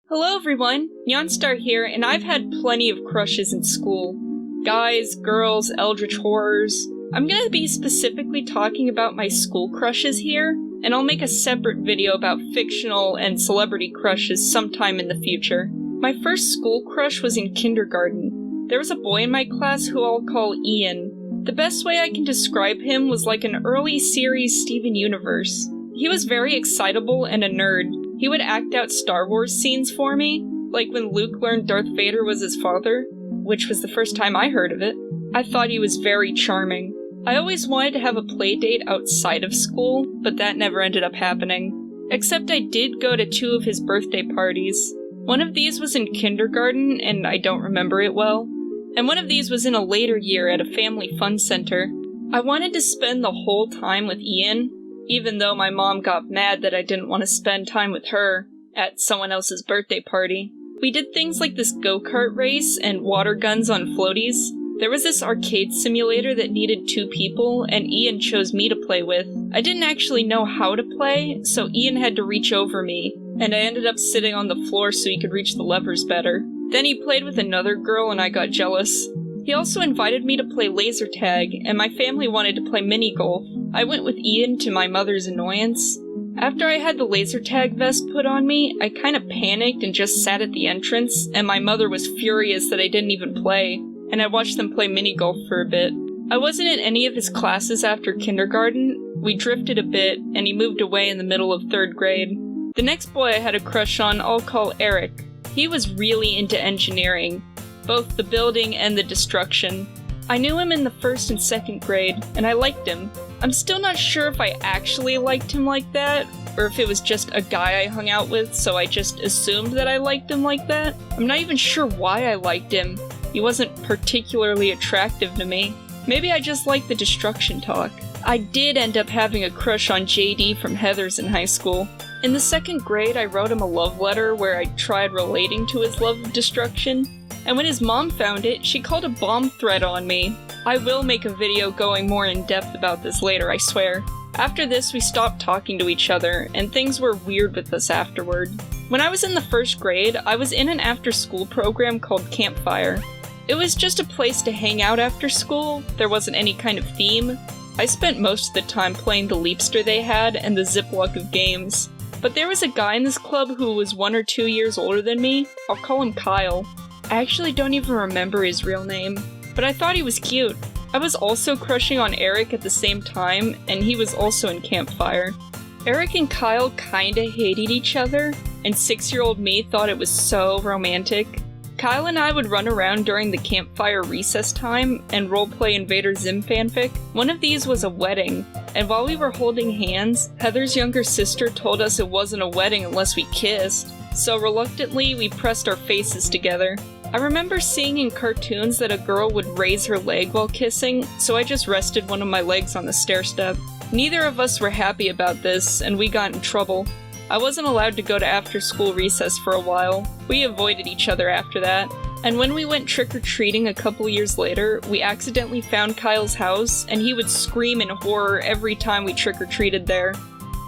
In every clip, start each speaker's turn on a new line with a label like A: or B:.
A: Hello everyone, Nyonstar here, and I've had plenty of crushes in school. Guys, girls, eldritch horrors. I'm gonna be specifically talking about my school crushes here, and I'll make a separate video about fictional and celebrity crushes sometime in the future. My first school crush was in kindergarten. There was a boy in my class who I'll call Ian. The best way I can describe him was like an early series Steven Universe. He was very excitable and a nerd. He would act out Star Wars scenes for me, like when Luke learned Darth Vader was his father, which was the first time I heard of it. I thought he was very charming. I always wanted to have a play date outside of school, but that never ended up happening. Except I did go to 2 of his birthday parties. One of these was in kindergarten, and I don't remember it well. And one of these was in a later year at a family fun center. I wanted to spend the whole time with Ian, even though my mom got mad that I didn't want to spend time with her at someone else's birthday party. We did things like this go-kart race and water guns on floaties. There was this arcade simulator that needed 2 people, and Ian chose me to play with. I didn't actually know how to play, so Ian had to reach over me, and I ended up sitting on the floor so he could reach the levers better. Then he played with another girl and I got jealous. He also invited me to play laser tag, and my family wanted to play mini golf. I went with Ian to my mother's annoyance. After I had the laser tag vest put on me, I kind of panicked and just sat at the entrance, and my mother was furious that I didn't even play, and I watched them play mini golf for a bit. I wasn't in any of his classes after kindergarten. We drifted a bit, and he moved away in the middle of 3rd grade. The next boy I had a crush on I'll call Eric. He was really into engineering, both the building and the destruction. I knew him in the 1st and 2nd grade, and I liked him. I'm still not sure if I actually liked him like that, or if it was just a guy I hung out with, so I just assumed that I liked him like that. I'm not even sure why I liked him. He wasn't particularly attractive to me. Maybe I just liked the destruction talk. I did end up having a crush on JD from Heathers in high school. In the 2nd grade, I wrote him a love letter where I tried relating to his love of destruction. And when his mom found it, she called a bomb threat on me. I will make a video going more in depth about this later, I swear. After this, we stopped talking to each other, and things were weird with us afterward. When I was in the 1st grade, I was in an after-school program called Campfire. It was just a place to hang out after school. There wasn't any kind of theme. I spent most of the time playing the Leapster they had and the Ziploc of games. But there was a guy in this club who was 1 or 2 years older than me. I'll call him Kyle. I actually don't even remember his real name, but I thought he was cute. I was also crushing on Eric at the same time, and he was also in Campfire. Eric and Kyle kinda hated each other, and 6-year-old me thought it was so romantic. Kyle and I would run around during the Campfire recess time and roleplay Invader Zim fanfic. One of these was a wedding, and while we were holding hands, Heather's younger sister told us it wasn't a wedding unless we kissed, so reluctantly we pressed our faces together. I remember seeing in cartoons that a girl would raise her leg while kissing, so I just rested one of my legs on the stairstep. Neither of us were happy about this, and we got in trouble. I wasn't allowed to go to after-school recess for a while. We avoided each other after that. And when we went trick-or-treating a couple years later, we accidentally found Kyle's house, and he would scream in horror every time we trick-or-treated there.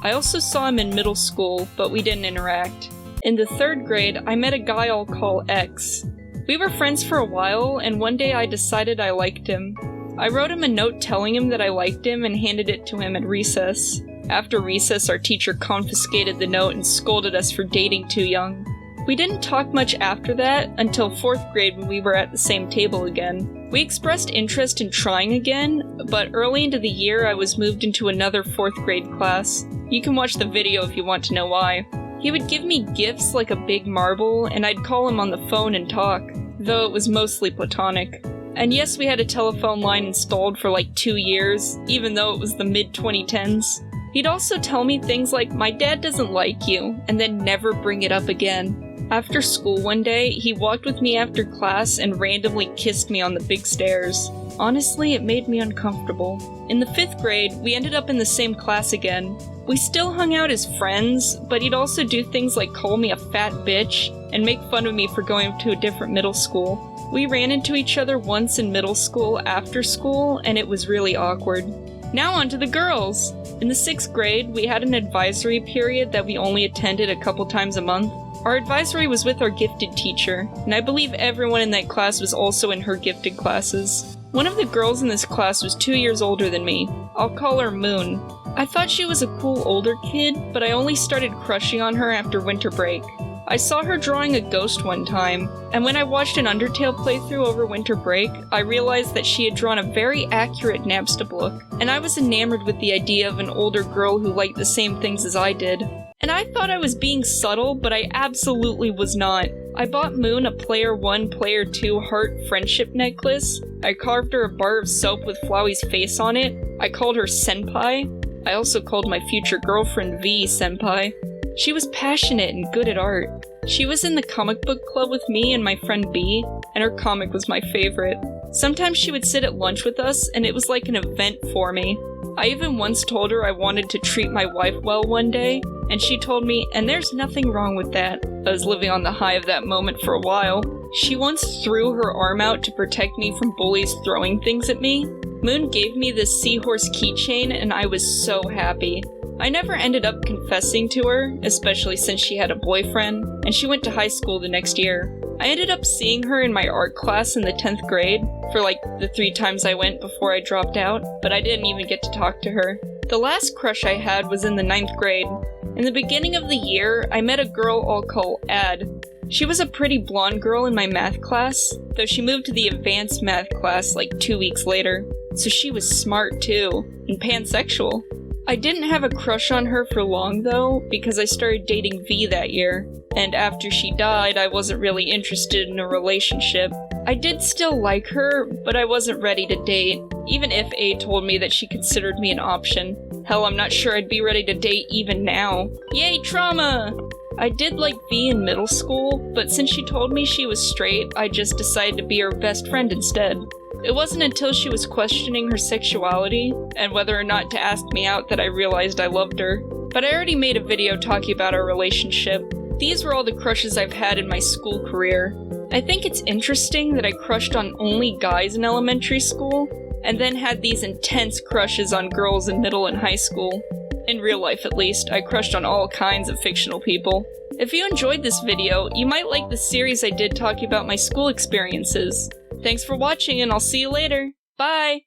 A: I also saw him in middle school, but we didn't interact. In the 3rd grade, I met a guy I'll call X. We were friends for a while, and one day I decided I liked him. I wrote him a note telling him that I liked him and handed it to him at recess. After recess, our teacher confiscated the note and scolded us for dating too young. We didn't talk much after that until 4th grade when we were at the same table again. We expressed interest in trying again, but early into the year I was moved into another 4th grade class. You can watch the video if you want to know why. He would give me gifts like a big marble, and I'd call him on the phone and talk, though it was mostly platonic. And yes, we had a telephone line installed for like 2 years, even though it was the mid-2010s. He'd also tell me things like, "My dad doesn't like you," and then never bring it up again. After school one day, he walked with me after class and randomly kissed me on the big stairs. Honestly, it made me uncomfortable. In the 5th grade, we ended up in the same class again. We still hung out as friends, but he'd also do things like call me a fat bitch and make fun of me for going to a different middle school. We ran into each other once in middle school after school, and it was really awkward. Now on to the girls! In the 6th grade, we had an advisory period that we only attended a couple times a month. Our advisory was with our gifted teacher, and I believe everyone in that class was also in her gifted classes. One of the girls in this class was 2 years older than me. I'll call her Moon. I thought she was a cool older kid, but I only started crushing on her after winter break. I saw her drawing a ghost one time, and when I watched an Undertale playthrough over winter break, I realized that she had drawn a very accurate Napstab look, and I was enamored with the idea of an older girl who liked the same things as I did. And I thought I was being subtle, but I absolutely was not. I bought Moon a Player 1, Player 2 heart friendship necklace. I carved her a bar of soap with Flowey's face on it. I called her Senpai. I also called my future girlfriend V Senpai. She was passionate and good at art. She was in the comic book club with me and my friend B, and her comic was my favorite. Sometimes she would sit at lunch with us, and it was like an event for me. I even once told her I wanted to treat my wife well one day, and she told me, and there's nothing wrong with that. I was living on the high of that moment for a while. She once threw her arm out to protect me from bullies throwing things at me. Moon gave me this seahorse keychain, and I was so happy. I never ended up confessing to her, especially since she had a boyfriend, and she went to high school the next year. I ended up seeing her in my art class in the 10th grade, for like the 3 times I went before I dropped out, but I didn't even get to talk to her. The last crush I had was in the 9th grade. In the beginning of the year, I met a girl I'll call Ad. She was a pretty blonde girl in my math class, though she moved to the advanced math class like 2 weeks later. So she was smart too, and pansexual. I didn't have a crush on her for long though, because I started dating V that year, and after she died I wasn't really interested in a relationship. I did still like her, but I wasn't ready to date, even if A told me that she considered me an option. Hell, I'm not sure I'd be ready to date even now. Yay, trauma! I did like V in middle school, but since she told me she was straight, I just decided to be her best friend instead. It wasn't until she was questioning her sexuality, and whether or not to ask me out, that I realized I loved her. But I already made a video talking about our relationship. These were all the crushes I've had in my school career. I think it's interesting that I crushed on only guys in elementary school, and then had these intense crushes on girls in middle and high school. In real life at least, I crushed on all kinds of fictional people. If you enjoyed this video, you might like the series I did talking about my school experiences. Thanks for watching, and I'll see you later. Bye!